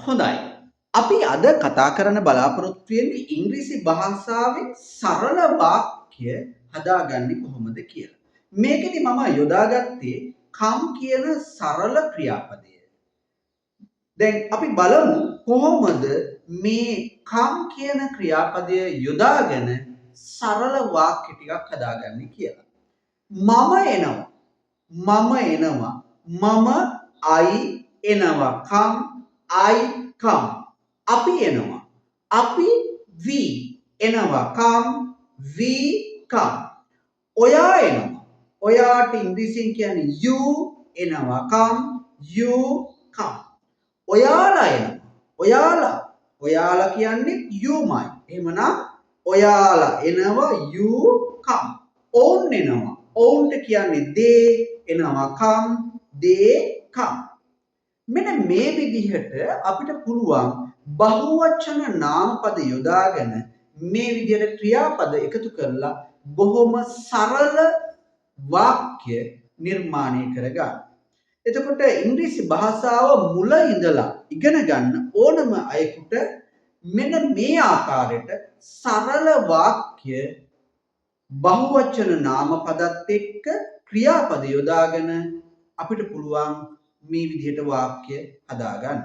හොඳයි. අපි අද කතා කරන්න බලාපොරොත්තු වෙන්නේ ඉංග්‍රීසි භාෂාවේ සරල වාක්‍ය හදාගන්නේ කොහොමද කියලා. මේකෙදි මම යොදාගත්තේ come කියන සරල ක්‍රියාපදය. දැන් අපි බලමු කොහොමද මේ come කියන ක්‍රියාපදය යොදාගෙන සරල වාක්‍ය ටිකක් හදාගන්නේ කියලා. මම එනවා. මම එනවා. මම I එනවා. come I come. අපි එනවා. අපි we එනවා. come we come. ඔයා එනවා. ඔයාට ඉංග්‍රීසියෙන් කියන්නේ you එනවා. come you come. ඔයාලා එනවා. ඔයාලා. ඔයාලා කියන්නේ youමයි. එහෙමනම් ඔයාලා එනවා you come. ඔවුන් එනවා. ඔවුන්ට කියන්නේ they එනවා. come they come. මෙන්න මේ විදිහට අපිට පුළුවන් බහුවචන නාමපද යොදාගෙන මේ විදිහට ක්‍රියාපද එකතු කරලා බොහොම සරල වාක්‍ය නිර්මාණය කරගන්න. එතකොට ඉංග්‍රීසි භාෂාව මුල ඉඳලා ඉගෙන ගන්න ඕනම අයෙකුට මෙන්න මේ ආකාරයට සරල වාක්‍ය බහුවචන නාමපදත් එක්ක ක්‍රියාපද යොදාගෙන අපිට පුළුවන් මේ විදිහට වාක්‍ය හදාගන්න.